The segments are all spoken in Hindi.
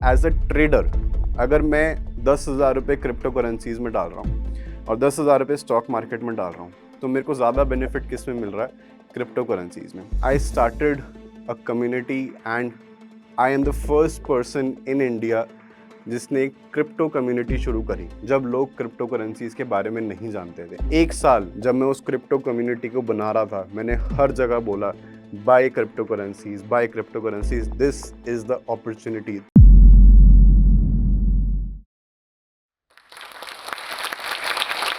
एज अ ट्रेडर अगर मैं 10,000 रुपये क्रिप्टो करेंसीज में डाल रहा हूँ और 10,000 रुपये स्टॉक मार्केट में डाल रहा हूँ, तो मेरे को ज़्यादा बेनिफिट किस में मिल रहा है? क्रिप्टो करेंसीज में। I started a community and I am the first person in India जिसने एक क्रिप्टो कम्युनिटी शुरू करी जब लोग क्रिप्टो करेंसीज के बारे में नहीं जानते थे। एक साल जब मैं उस क्रिप्टो कम्युनिटी को बना रहा था, मैंने हर जगह बोला buy crypto currencies, buy crypto currencies, this is the opportunity.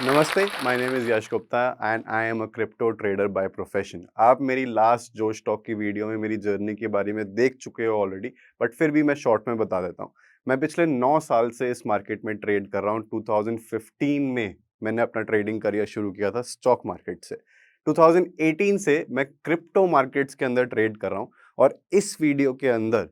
नमस्ते, my name is Yash Gupta and I am a crypto trader by profession. आप मेरी लास्ट जो स्टॉक की वीडियो में मेरी जर्नी के बारे में देख चुके हो ऑलरेडी, बट फिर भी मैं शॉर्ट में बता देता हूँ। मैं पिछले 9 साल से इस मार्केट में ट्रेड कर रहा हूँ। 2015 में मैंने अपना ट्रेडिंग करियर शुरू किया था स्टॉक मार्केट से। 2018 से मैं क्रिप्टो मार्केट्स के अंदर ट्रेड कर रहा हूँ और इस वीडियो के अंदर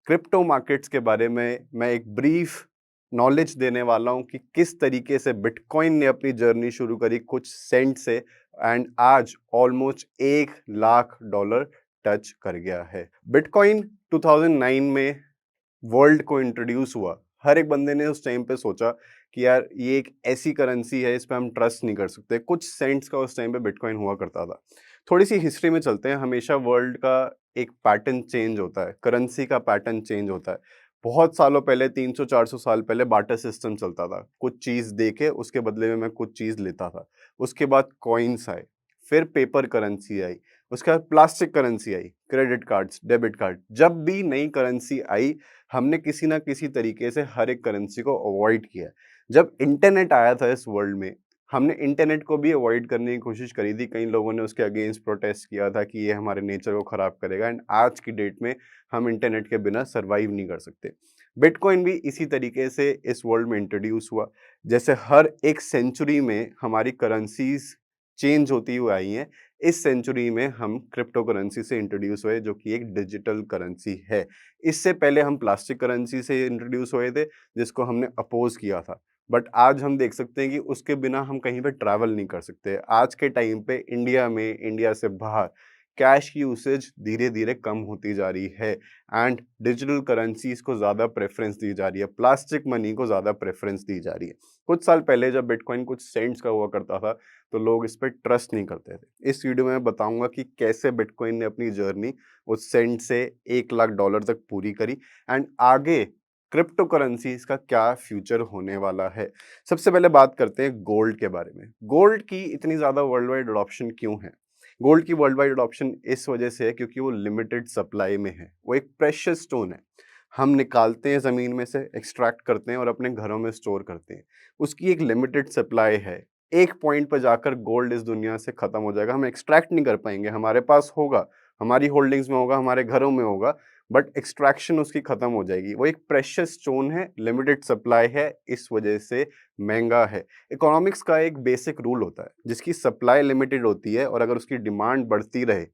क्रिप्टो मार्केट्स के बारे में मैं एक ब्रीफ नॉलेज देने वाला हूं कि किस तरीके से बिटकॉइन ने अपनी जर्नी शुरू करी कुछ सेंट से एंड आज ऑलमोस्ट $1,00,000 टच कर गया है। बिटकॉइन 2009 में वर्ल्ड को इंट्रोड्यूस हुआ। हर एक बंदे ने उस टाइम पे सोचा कि यार ये एक ऐसी करेंसी है, इस पे हम ट्रस्ट नहीं कर सकते। कुछ सेंट्स का उस टाइम पे बिटकॉइन हुआ करता था। थोड़ी सी हिस्ट्री में चलते हैं। हमेशा वर्ल्ड का एक पैटर्न चेंज होता है, करेंसी का पैटर्न चेंज होता है। बहुत सालों पहले, 300-400 साल पहले बार्टर सिस्टम चलता था। कुछ चीज़ दे के उसके बदले में मैं कुछ चीज़ लेता था। उसके बाद कॉइन्स आए, फिर पेपर करेंसी आई, उसके बाद प्लास्टिक करेंसी आई, क्रेडिट कार्ड्स, डेबिट कार्ड। जब भी नई करेंसी आई, हमने किसी ना किसी तरीके से हर एक करेंसी को अवॉइड किया। जब इंटरनेट आया था इस वर्ल्ड में, हमने इंटरनेट को भी अवॉइड करने की कोशिश करी थी। कई लोगों ने उसके अगेंस्ट प्रोटेस्ट किया था कि ये हमारे नेचर को ख़राब करेगा एंड आज की डेट में हम इंटरनेट के बिना सर्वाइव नहीं कर सकते। बिटकॉइन भी इसी तरीके से इस वर्ल्ड में इंट्रोड्यूस हुआ। जैसे हर एक सेंचुरी में हमारी करेंसीज चेंज होती हुई आई हैं, इस सेंचुरी में हम क्रिप्टो करेंसी से इंट्रोड्यूस हुए जो कि एक डिजिटल करेंसी है। इससे पहले हम प्लास्टिक करेंसी से इंट्रोड्यूस हुए थे जिसको हमने अपोज किया था। बट आज हम देख सकते हैं कि उसके बिना हम कहीं पे ट्रैवल नहीं कर सकते। आज के टाइम पे इंडिया में, इंडिया से बाहर कैश की यूसेज धीरे धीरे कम होती जा रही है एंड डिजिटल करेंसीज को ज़्यादा प्रेफरेंस दी जा रही है, प्लास्टिक मनी को ज़्यादा प्रेफरेंस दी जा रही है। कुछ साल पहले जब बिटकॉइन कुछ सेंट्स का हुआ करता था तो लोग इस पर ट्रस्ट नहीं करते थे। इस वीडियो में मैं बताऊंगा कि कैसे बिटकॉइन ने अपनी जर्नी उस सेंट से $1,00,000 तक पूरी करी एंड आगे क्रिप्टो करेंसीज का क्या फ्यूचर होने वाला है। सबसे पहले बात करते हैं गोल्ड के बारे में। गोल्ड की इतनी ज़्यादा वर्ल्ड वाइड अडॉप्शन क्यों है? गोल्ड की वर्ल्ड वाइड अडॉप्शन इस वजह से है क्योंकि वो लिमिटेड सप्लाई में है। वो एक प्रेशियस स्टोन है। हम निकालते हैं ज़मीन में से, एक्सट्रैक्ट करते हैं और अपने घरों में स्टोर करते हैं। उसकी एक लिमिटेड सप्लाई है। एक पॉइंट पर जाकर गोल्ड इस दुनिया से खत्म हो जाएगा। हम एक्सट्रैक्ट नहीं कर पाएंगे। हमारे पास होगा, हमारी होल्डिंग्स में होगा, हमारे घरों में होगा, बट एक्सट्रैक्शन उसकी खत्म हो जाएगी। वो एक प्रेशियस स्टोन है, लिमिटेड सप्लाई है, इस वजह से महंगा है। इकोनॉमिक्स का एक बेसिक रूल होता है, जिसकी सप्लाई लिमिटेड होती है और अगर उसकी डिमांड बढ़ती रहे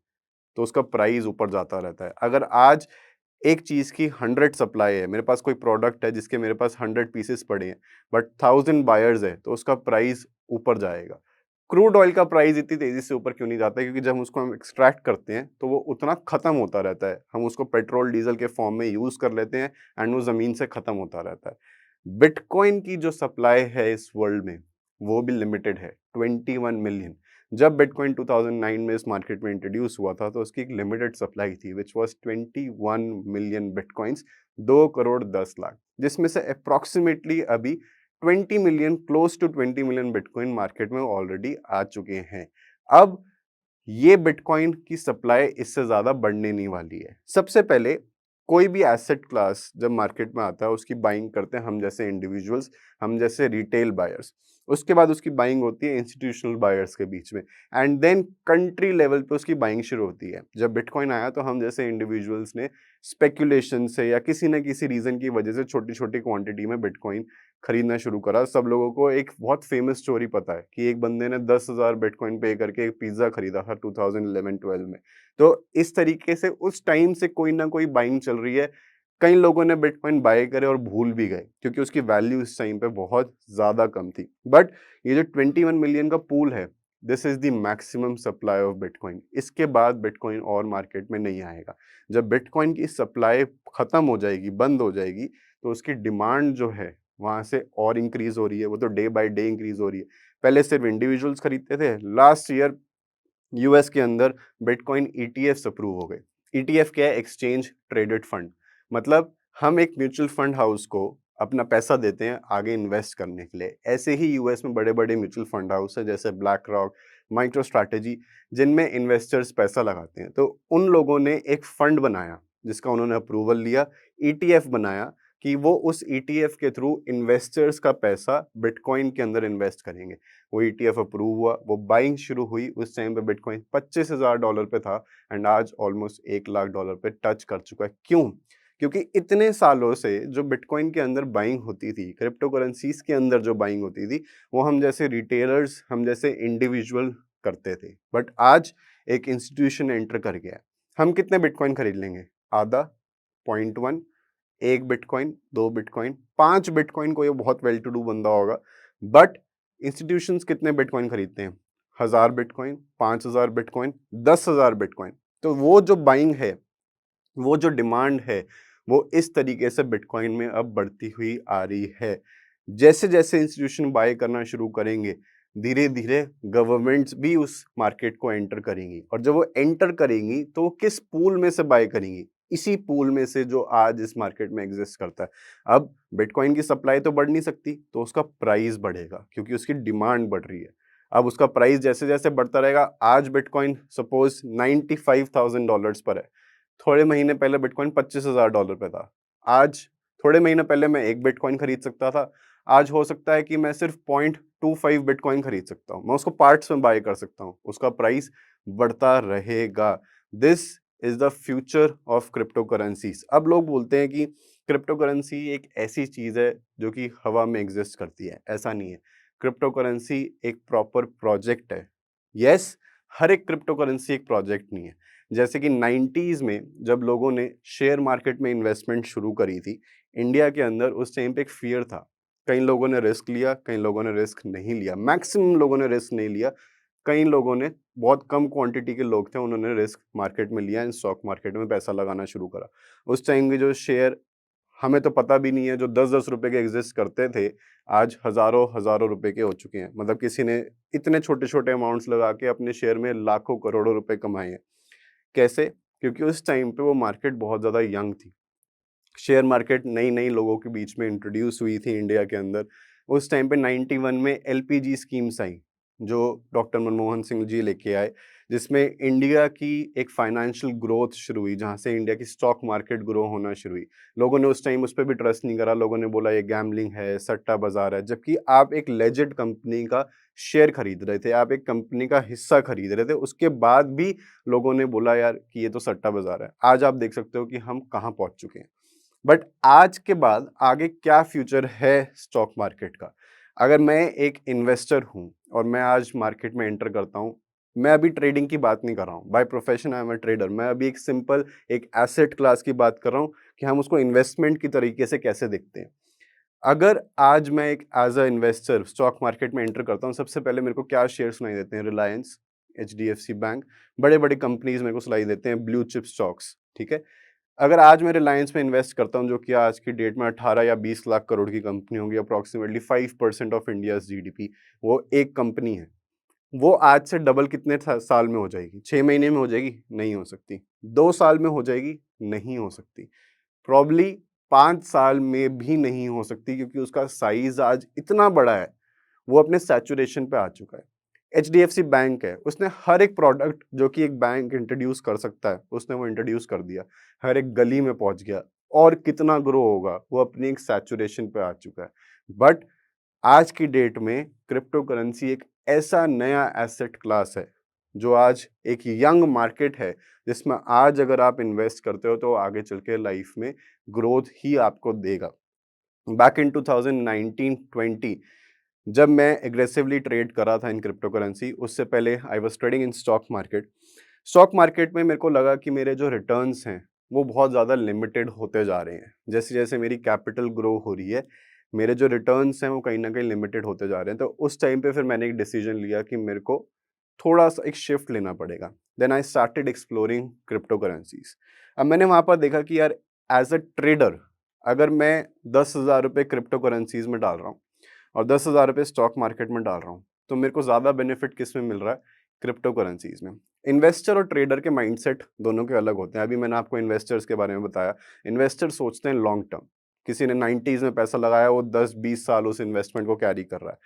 तो उसका प्राइस ऊपर जाता रहता है। अगर आज एक चीज़ की 100 सप्लाई है, मेरे पास कोई प्रोडक्ट है जिसके मेरे पास 100 पीसेस पड़े हैं, बट 1000 बायर्स है, तो उसका प्राइस ऊपर जाएगा। क्रूड ऑयल का प्राइस इतनी तेज़ी से ऊपर क्यों नहीं जाता है? क्योंकि जब हम उसको हम एक्सट्रैक्ट करते हैं, तो वो उतना खत्म होता रहता है। हम उसको पेट्रोल, डीज़ल के फॉर्म में यूज़ कर लेते हैं एंड वो ज़मीन से खत्म होता रहता है। बिटकॉइन की जो सप्लाई है इस वर्ल्ड में, वो भी लिमिटेड है, 21 मिलियन। जब बिटकॉइन 2009 में इस मार्केट में इंट्रोड्यूस हुआ था तो उसकी एक लिमिटेड सप्लाई थी which was 21 million bitcoins, 2 crore 10 lakh, जिसमें से अप्रॉक्सीमेटली अभी 20 million, close to 20 million bitcoin market में ऑलरेडी आ चुके हैं। अब ये बिटकॉइन की सप्लाई इससे ज़्यादा बढ़ने नहीं वाली है। सबसे पहले कोई भी एसेट क्लास जब मार्केट में आता है उसकी बाइंग करते हैं हम जैसे इंडिविजुअल्स, हम जैसे रिटेल बायर्स। उसके बाद उसकी बाइंग होती है इंस्टीट्यूशनल बायर्स के बीच में एंड देन कंट्री लेवल पे उसकी बाइंग शुरू होती है। जब बिटकॉइन आया तो हम जैसे इंडिविजुअल्स ने स्पेकुलेशन से या किसी न किसी रीज़न की वजह से छोटी-छोटी क्वांटिटी में बिटकॉइन खरीदना शुरू करा। सब लोगों को एक बहुत फेमस स्टोरी पता है कि एक बंदे ने 10,000 बिटकॉइन पे करके एक पिज़्ज़ा खरीदा था 2011-12 में। तो इस तरीके से उस टाइम से कोई ना कोई बाइंग चल रही है। कई लोगों ने बिटकॉइन बाय करे और भूल भी गए क्योंकि उसकी वैल्यू इस टाइम पे बहुत ज़्यादा कम थी। बट ये जो 21 मिलियन का पूल है, this is the maximum supply of bitcoin. इसके बाद बिटकॉइन और मार्केट में नहीं आएगा। जब बिटकॉइन की सप्लाई खत्म हो जाएगी, बंद हो जाएगी, तो उसकी डिमांड जो है वहाँ से और इंक्रीज़ हो रही है, वो तो डे बाय डे इंक्रीज़ हो रही है। पहले सिर्फ इंडिविजुअल्स खरीदते थे, लास्ट ईयर यूएस के अंदर बिटकॉइन ईटीएफ्स अप्रूव हो गए। ईटीएफ क्या है? Exchange traded fund. मतलब हम एक म्यूचुअल फंड हाउस को अपना पैसा देते हैं आगे इन्वेस्ट करने के लिए। ऐसे ही यूएस में बड़े-बड़े म्यूचुअल फंड हाउस हैं जैसे ब्लैक रॉक, माइक्रो स्ट्रैटेजी, जिनमें इन्वेस्टर्स पैसा लगाते हैं। तो उन लोगों ने एक फंड बनाया जिसका उन्होंने अप्रूवल लिया, ईटीएफ बनाया कि वो उस ईटीएफ के थ्रू इन्वेस्टर्स का पैसा बिटकॉइन के अंदर इन्वेस्ट करेंगे। वो ईटीएफ अप्रूव हुआ, वो बाइंग शुरू हुई। उस टाइम पे बिटकॉइन $25,000 पे था एंड आज ऑलमोस्ट $1,00,000 पे टच कर चुका है। क्यों? क्योंकि इतने सालों से जो बिटकॉइन के अंदर बाइंग होती थी, क्रिप्टो करेंसीज के अंदर जो बाइंग होती थी, वो हम जैसे रिटेलर्स, हम जैसे इंडिविजुअल करते थे। बट आज एक इंस्टीट्यूशन एंटर कर गया है। हम कितने बिटकॉइन खरीद लेंगे? आधा, 0.1, 1 बिटकॉइन, 2 बिटकॉइन, 5 बिटकॉइन, कोई बहुत वेल टू डू बंदा होगा। बट इंस्टीट्यूशंस कितने बिटकॉइन खरीदते हैं? 1000 बिटकॉइन, 5000 बिटकॉइन, 10,000 बिटकॉइन। तो वो जो बाइंग है, वो जो डिमांड है, वो इस तरीके से बिटकॉइन में अब बढ़ती हुई आ रही है। जैसे-जैसे इंस्टीट्यूशन बाय करना शुरू करेंगे, धीरे-धीरे गवर्नमेंट्स भी उस मार्केट को एंटर करेंगी और जब वो एंटर करेंगी तो वो किस पूल में से बाय करेंगी? इसी पूल में से जो आज इस मार्केट में एग्जिस्ट करता है। अब बिटकॉइन की सप्लाई तो बढ़ नहीं सकती, तो उसका प्राइस बढ़ेगा क्योंकि उसकी डिमांड बढ़ रही है। अब उसका प्राइस जैसे-जैसे बढ़ता रहेगा, आज बिटकॉइन सपोज़ $95,000 पर है। थोड़े महीने पहले बिटकॉइन $25,000 पे था। आज थोड़े महीने पहले मैं 1 बिटकॉइन खरीद सकता था। आज हो सकता है कि मैं सिर्फ 0.25 बिटकॉइन खरीद सकता हूँ। मैं उसको पार्ट्स में बाय कर सकता हूँ। उसका प्राइस बढ़ता रहेगा। This is the future of crypto currencies. अब लोग बोलते हैं कि क्रिप्टो करेंसी एक ऐसी चीज़ है जो कि हवा में एग्ज़िस्ट करती है। ऐसा नहीं है। क्रिप्टो करेंसी एक प्रॉपर प्रोजेक्ट है। येस, हर एक क्रिप्टो करेंसी एक प्रोजेक्ट नहीं है। जैसे कि 90s में जब लोगों ने शेयर मार्केट में इन्वेस्टमेंट शुरू करी थी, इंडिया के अंदर उस टाइम पे एक फ़ियर था। कई लोगों ने रिस्क लिया, कई लोगों ने रिस्क नहीं लिया। मैक्सिमम लोगों ने रिस्क नहीं लिया। कई लोगों ने, बहुत कम क्वांटिटी के लोग थे, उन्होंने रिस्क मार्केट में लिया एंड स्टॉक मार्केट में पैसा लगाना शुरू करा। उस टाइम के जो शेयर हमें तो पता भी नहीं है, जो 10-10 रुपए के एग्ज़िस्ट करते थे, आज हज़ारों-हज़ारों रुपए के हो चुके हैं। मतलब किसी ने इतने छोटे-छोटे अमाउंट्स लगा के अपने शेयर में लाखों करोड़ों रुपए कमाए हैं। कैसे? क्योंकि उस टाइम पे वो मार्केट बहुत ज़्यादा यंग थी। शेयर मार्केट नई-नई लोगों के बीच में इंट्रोड्यूस हुई थी इंडिया के अंदर। उस टाइम पे 91 में एलपीजी स्कीम्स आई, जो डॉक्टर मनमोहन सिंह जी लेके आए, जिसमें इंडिया की एक फाइनेंशियल ग्रोथ शुरू हुई, जहाँ से इंडिया की स्टॉक मार्केट ग्रो होना शुरू हुई। लोगों ने उस टाइम उस पे भी ट्रस्ट नहीं करा, लोगों ने बोला ये गैम्बलिंग है, सट्टा बाज़ार है, जबकि आप एक लेजिट कंपनी का शेयर खरीद रहे थे, आप एक कंपनी का हिस्सा खरीद रहे थे, उसके बाद भी लोगों ने बोला यार कि ये तो सट्टा बाज़ार है। आज आप देख सकते हो कि हम कहाँ पहुँच चुके हैं। बट आज के बाद आगे क्या फ्यूचर है स्टॉक मार्केट का? अगर मैं एक इन्वेस्टर हूँ और मैं आज मार्केट में एंटर करता हूँ, मैं अभी ट्रेडिंग की बात नहीं कर रहा हूँ। By profession I am a trader. मैं अभी एक सिंपल एक एसेट क्लास की बात कर रहा हूँ कि हम उसको इन्वेस्टमेंट की तरीके से कैसे देखते हैं। अगर आज मैं एक as a investor stock market में एंटर करता हूँ, सबसे पहले मेरे को क्या शेयर सुनाई देते हैं? रिलायंस, एचडीएफसी बैंक, बड़े-बड़े कंपनीज़ मेरे को सुनाई देते हैं, ब्लू चिप स्टॉक्स, ठीक है? अगर आज मैं रिलायंस में इन्वेस्ट करता हूँ, जो कि आज की डेट में 18 या 20 लाख करोड़ की कंपनी होगी, अप्रॉक्सिमेटली 5% ऑफ इंडियाज़ जीडीपी, वो एक कंपनी है। वो आज से डबल कितने साल में हो जाएगी? 6 महीने में हो जाएगी? नहीं हो सकती। 2 साल में हो जाएगी? नहीं हो सकती। प्रॉब्ली 5 साल में भी नहीं हो सकती, क्योंकि उसका साइज़ आज इतना बड़ा है, वो अपने सैचुरेशन पे आ चुका है। एचडीएफसी बैंक है, उसने हर एक प्रोडक्ट जो कि एक बैंक इंट्रोड्यूस कर सकता है, उसने वो इंट्रोड्यूस कर दिया। हर एक गली में पहुँच गया और कितना ग्रो होगा, वो अपनी एक सैचुरेशन पे आ चुका है। बट आज की डेट में क्रिप्टो करेंसी एक ऐसा नया एसेट क्लास है, जो आज एक यंग मार्केट है, जिसमें आज अगर आप इन्वेस्ट करते हो तो आगे चल के लाइफ में ग्रोथ ही आपको देगा। बैक इन 2019-20 जब मैं एग्रेसिवली ट्रेड कर रहा था इन क्रिप्टो करेंसी, उससे पहले I was trading in stock market. Stock market में मेरे को लगा कि मेरे जो रिटर्न्स हैं, वो बहुत ज़्यादा लिमिटेड होते जा रहे हैं। जैसे-जैसे मेरी कैपिटल ग्रो हो रही है, मेरे जो रिटर्न्स हैं वो कहीं न कहीं लिमिटेड होते जा रहे हैं। तो उस टाइम पे फिर मैंने एक डिसीजन लिया कि मेरे को थोड़ा-सा एक शिफ्ट लेना पड़ेगा। Then I started exploring cryptocurrencies. अब मैंने वहाँ पर देखा कि यार, एज़ अ ट्रेडर अगर मैं 10,000 रुपये क्रिप्टो करेंसीज में डाल रहा हूँ और 10,000 रुपये स्टॉक मार्केट में डाल रहा हूँ, तो मेरे को ज़्यादा बेनिफिट किस में मिल रहा है? क्रिप्टो करेंसीज में। इन्वेस्टर और ट्रेडर के माइंडसेट दोनों के अलग होते हैं। अभी मैंने आपको इन्वेस्टर्स के बारे में बताया। इन्वेस्टर सोचते हैं लॉन्ग टर्म। किसी ने 90s में पैसा लगाया, वो 10-20 साल उस इन्वेस्टमेंट को कैरी कर रहा है।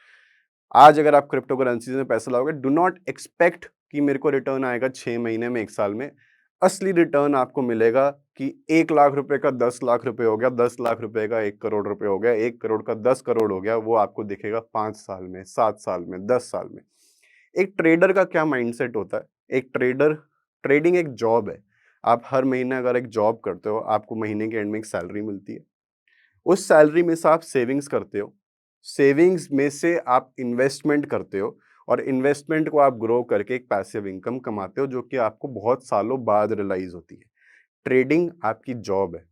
आज अगर आप क्रिप्टो करेंसीज में पैसा लगाओगे, डू नॉट एक्सपेक्ट कि मेरे को रिटर्न आएगा 6 महीने में, 1 साल में। असली रिटर्न आपको मिलेगा कि 1 लाख रुपए का 10 लाख रुपए हो गया, 10 लाख रुपए का 1 करोड़ रुपए हो गया, 1 करोड़ का 10 करोड़ हो गया, वो आपको दिखेगा 5 साल में, 7 साल में, 10 साल में। एक ट्रेडर का क्या माइंडसेट होता है? एक ट्रेडर, ट्रेडिंग एक जॉब है। आप हर महीने अगर एक जॉब करते हो, आपको महीने के एंड में एक सैलरी मिलती है। उस सैलरी में से आप सेविंग्स करते हो, सेविंग्स में से आप इन्वेस्टमेंट करते हो और इन्वेस्टमेंट को आप ग्रो करके एक पैसिव इनकम कमाते हो, जो कि आपको बहुत सालों बाद रियलाइज होती है। ट्रेडिंग आपकी जॉब है।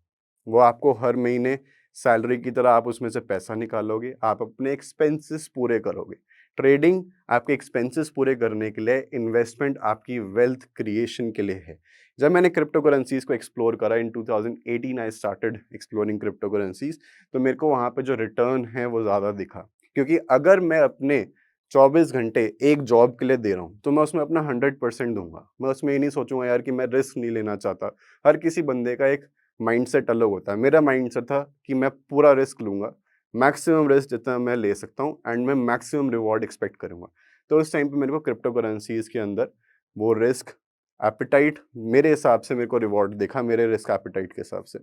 वो आपको हर महीने सैलरी की तरह आप उसमें से पैसा निकालोगे, आप अपने एक्सपेंसेस पूरे करोगे। ट्रेडिंग आपके एक्सपेंसेस पूरे करने के लिए, इन्वेस्टमेंट आपकी वेल्थ क्रिएशन के लिए है। जब मैंने क्रिप्टो करेंसीज को एक्सप्लोर करा इन 2018, आई स्टार्टेड एक्सप्लोरिंग क्रिप्टो करेंसीज, तो मेरे को वहाँ पे जो रिटर्न है वो ज़्यादा दिखा। क्योंकि अगर मैं अपने 24 घंटे एक जॉब के लिए दे रहा हूँ, तो मैं उसमें अपना 100% दूंगा। मैं उसमें ये नहीं सोचूंगा यार कि मैं रिस्क नहीं लेना चाहता। हर किसी बंदे का एक माइंडसेट अलग होता है। मेरा माइंडसेट था कि मैं पूरा रिस्क लूंगा, मैक्सिमम रिस्क जितना मैं ले सकता हूँ, एंड मैं मैक्सिमम रिवॉर्ड एक्सपेक्ट करूंगा। तो उस टाइम पे मेरे को क्रिप्टो करेंसीज के अंदर वो रिस्क एपिटाइट, मेरे हिसाब से मेरे को रिवॉर्ड देखा मेरे रिस्क एपिटाइट के हिसाब से।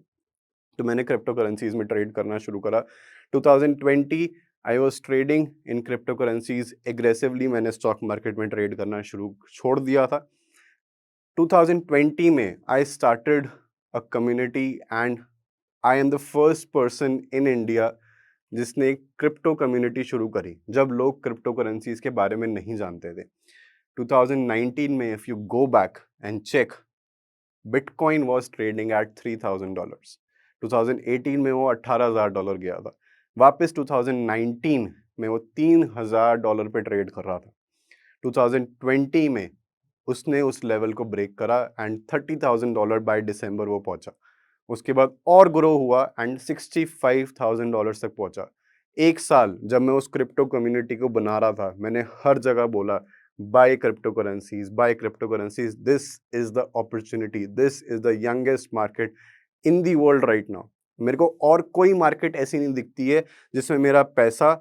तो मैंने क्रिप्टो करेंसीज में ट्रेड करना शुरू करा। 2020 I was trading in crypto currencies aggressively. मैंने स्टॉक मार्केट में ट्रेड करना शुरू छोड़ दिया था। 2020 में I started a community and I am the first person in India जिसने एक क्रिप्टो कम्युनिटी शुरू करी, जब लोग क्रिप्टो करेंसीज के बारे में नहीं जानते थे। 2019 में if you go back and check, bitcoin was trading at $3,000। 2018 में वो $18,000 गया था। वापस 2019 में वो $3,000 पे ट्रेड कर रहा था। 2020 में उसने उस लेवल को ब्रेक करा एंड $30,000 बाय दिसंबर वो पहुंचा। उसके बाद और ग्रो हुआ एंड $65,000 तक पहुंचा। 1 साल जब मैं उस क्रिप्टो कम्युनिटी को बना रहा था, मैंने हर जगह बोला buy crypto currencies, buy crypto currencies, this is the opportunity, this is the youngest market in the world right now. मेरे को और कोई मार्केट ऐसी नहीं दिखती है जिसमें मेरा पैसा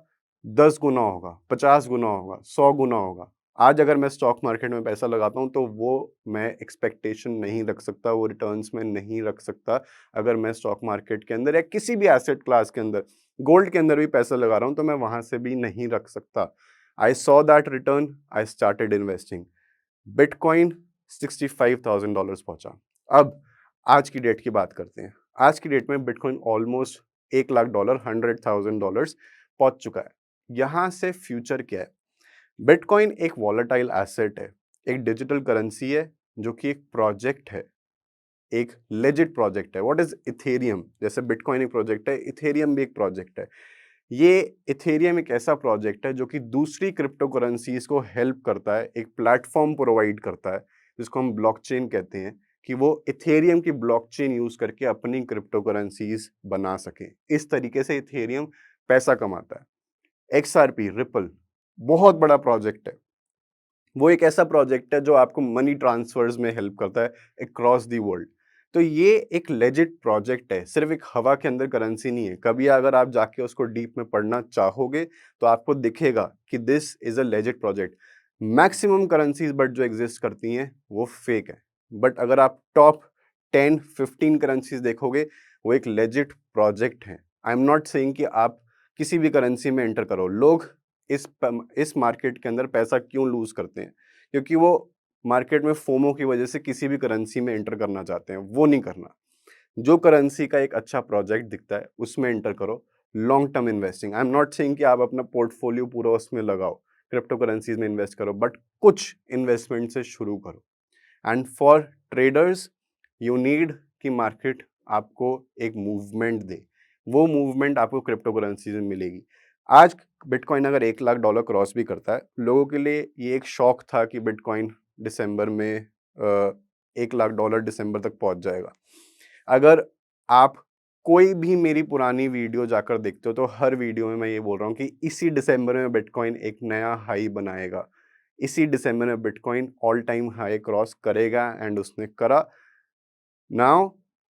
10 गुना होगा, 50 गुना होगा, 100 गुना होगा। आज अगर मैं स्टॉक मार्केट में पैसा लगाता हूँ, तो वो मैं एक्सपेक्टेशन नहीं रख सकता, वो रिटर्न्स में नहीं रख सकता। अगर मैं स्टॉक मार्केट के अंदर या किसी भी एसेट क्लास के अंदर, गोल्ड के अंदर भी पैसा लगा रहा हूँ, तो मैं वहां से भी नहीं रख सकता। I saw that return, I started investing. Bitcoin $65,000 पहुंचा। अब आज की डेट की बात करते हैं। आज की डेट में बिटकॉइन ऑलमोस्ट $1,00,000, $100,000 पहुंच चुका है। यहां से फ्यूचर क्या है? बिटकॉइन एक वॉलेटाइल एसेट है, एक डिजिटल करेंसी है, जो कि एक प्रोजेक्ट है, एक लेजिट प्रोजेक्ट है। What is Ethereum? जैसे बिटकॉइन एक प्रोजेक्ट है, इथेरियम भी एक प्रोजेक्ट है। ये इथेरियम एक ऐसा प्रोजेक्ट है जो कि दूसरी क्रिप्टो करेंसीज को हेल्प करता है, एक प्लेटफॉर्म प्रोवाइड करता है, जिसको हम ब्लॉकचेन कहते हैं, कि वो इथेरियम की ब्लॉकचेन यूज करके अपनी क्रिप्टो करेंसीज बना सके। इस तरीके से इथेरियम पैसा कमाता है। XRP, रिपल, बहुत बड़ा प्रोजेक्ट है। वो एक ऐसा प्रोजेक्ट है जो आपको मनी ट्रांसफर्स में हेल्प करता है अक्रॉस दी वर्ल्ड। तो ये एक लेजिट प्रोजेक्ट है, सिर्फ एक हवा के अंदर करेंसी नहीं है। कभी अगर आप जाके उसको डीप में पढ़ना चाहोगे, तो आपको दिखेगा कि this is a legit project. Maximum currencies but जो एग्जिस्ट करती हैं वो फेक है। बट अगर आप टॉप 10-15 करेंसीज देखोगे, वो एक लेजिट प्रोजेक्ट है। आई एम नॉट सेइंग कि आप किसी भी करेंसी में एंटर करो। लोग इस मार्केट के अंदर पैसा क्यों लूज करते हैं? क्योंकि वो मार्केट में फोमो की वजह से किसी भी करेंसी में एंटर करना चाहते हैं। वो नहीं करना। जो करेंसी का एक अच्छा प्रोजेक्ट दिखता है, उसमें एंटर करो। Long term investing, I am not saying कि आप अपना पोर्टफोलियो पूरा उसमें लगाओ, क्रिप्टो करेंसीज में इन्वेस्ट करो, बट कुछ इन्वेस्टमेंट से शुरू करो। And for traders, you need कि मार्केट आपको एक मूवमेंट दे। वो मूवमेंट आपको क्रिप्टो करेंसी में मिलेगी। आज बिटकॉइन अगर $1,00,000 क्रॉस भी करता है, लोगों के लिए ये एक शौक था कि बिटकॉइन दिसंबर में $1,00,000 दिसंबर तक पहुंच जाएगा। अगर आप कोई भी मेरी पुरानी वीडियो जाकर देखते हो तो हर वीडियो में मैं ये बोल रहा हूँ कि इसी दिसंबर में बिटकॉइन एक नया हाई बनाएगा। इसी दिसंबर में bitcoin all time high cross करेगा एंड उसने करा। नाउ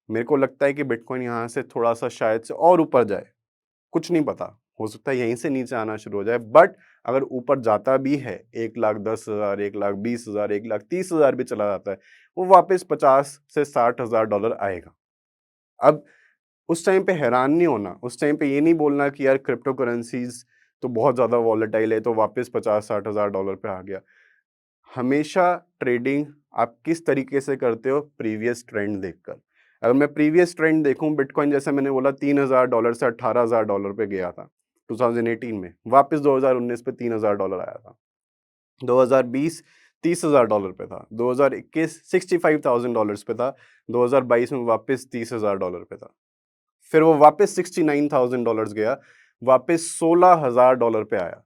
मेरे को लगता है कि बिटकॉइन यहाँ से थोड़ा-सा शायद से और ऊपर जाए। कुछ नहीं पता, हो सकता है यहीं से नीचे आना शुरू हो जाए, बट अगर ऊपर जाता भी है 1,10,000, 1,20,000, 1,30,000 भी चला जाता है, वो वापस 50 से $60,000 आएगा। अब उस टाइम पे हैरान नहीं होना, उस टाइम पे ये नहीं बोलना कि यार क्रिप्टो करेंसीज़ तो बहुत ज़्यादा वॉलेटाइल है, तो वापस 50-60,000 डॉलर पे आ गया। हमेशा ट्रेडिंग आप किस तरीके से करते हो? प्रीवियस ट्रेंड देखकर। अगर मैं प्रीवियस ट्रेंड देखूँ, बिटकॉइन जैसे मैंने बोला $3,000 से $18,000 पे गया था 2018 में, वापस 2019 पे $3,000 आया था। 2020 $30,000 पे था, 2021 $65,000 पे था, 2022 में वापस $30,000 पे था। फिर वो वापस $69,000 गया, वापस $16,000 पे आया।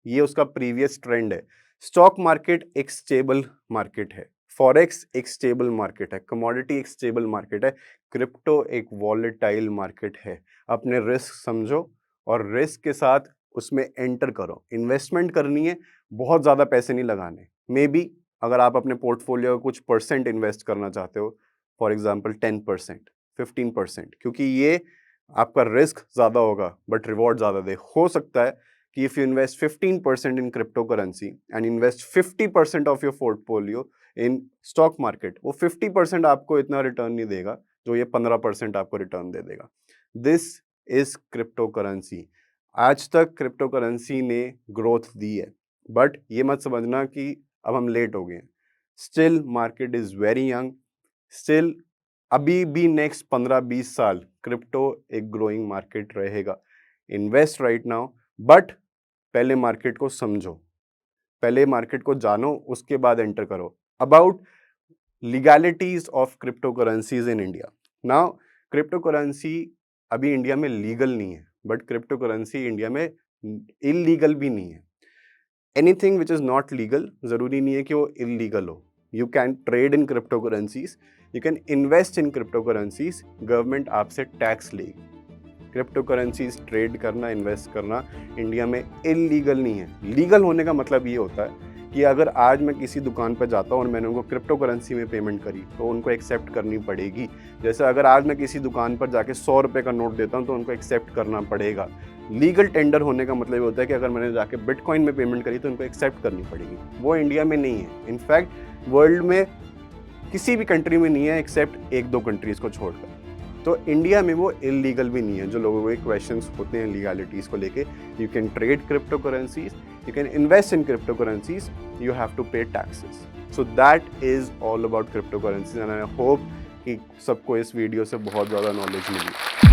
ये उसका प्रीवियस ट्रेंड है। स्टॉक मार्केट एक स्टेबल मार्केट है, फॉरेक्स एक स्टेबल मार्केट है, कमोडिटी एक स्टेबल मार्केट है, क्रिप्टो एक वॉलेटाइल मार्केट है। अपने रिस्क समझो और रिस्क के साथ उसमें एंटर करो। इन्वेस्टमेंट करनी है, बहुत ज़्यादा पैसे नहीं लगाने। मे बी अगर आप अपने पोर्टफोलियो का कुछ परसेंट इन्वेस्ट करना चाहते हो, फॉर एग्जाम्पल 10%, 15%, क्योंकि ये आपका रिस्क ज़्यादा होगा बट रिवॉर्ड ज़्यादा दे। हो सकता है कि if you invest 15% in cryptocurrency and invest 50% of your portfolio in stock market, वो 50% आपको इतना रिटर्न नहीं देगा जो ये 15% आपको रिटर्न दे देगा। This is crypto currency. आज तक क्रिप्टो करेंसी ने ग्रोथ दी है, बट ये मत समझना कि अब हम लेट हो गए हैं। Still market is very young, still अभी भी नेक्स्ट 15-20 साल क्रिप्टो एक ग्रोइंग मार्केट रहेगा। इन्वेस्ट राइट नाउ, बट पहले मार्केट को समझो, पहले मार्केट को जानो, उसके बाद एंटर करो। About legalities of crypto currencies in India. Now crypto currency अभी इंडिया में लीगल नहीं है, बट क्रिप्टो करेंसी इंडिया में इलीगल भी नहीं है। Anything which is not legal जरूरी नहीं है कि वो इलीगल हो। You can trade in crypto currencies, you can invest in crypto currencies, government आपसे टैक्स लेगी। क्रिप्टो करेंसीज ट्रेड करना, इन्वेस्ट करना इंडिया में इलीगल नहीं है। लीगल होने का मतलब ये होता है कि अगर आज मैं किसी दुकान पर जाता हूँ और मैंने उनको क्रिप्टो करेंसी में पेमेंट करी तो उनको एक्सेप्ट करनी पड़ेगी। जैसे अगर आज मैं किसी दुकान पर जाके 100 रुपये का नोट देता हूँ तो उनको एक्सेप्ट करना पड़ेगा। लीगल टेंडर होने का मतलब ये होता है कि अगर मैंने जाके बिटकॉइन में पेमेंट करी तो उनको एक्सेप्ट करनी पड़ेगी। वो इंडिया में नहीं है। इनफैक्ट वर्ल्ड में किसी भी कंट्री में नहीं है एक्सेप्ट 1-2 कंट्रीज़ को छोड़कर। तो इंडिया में वो इलीगल भी नहीं है। जो लोगों के क्वेश्चंस होते हैं लीगैलिटीज़ को लेके, you can trade crypto currencies, you can invest in crypto currencies, you have to pay taxes. So that is all about crypto currencies and I hope कि सबको इस वीडियो से बहुत ज़्यादा नॉलेज मिली।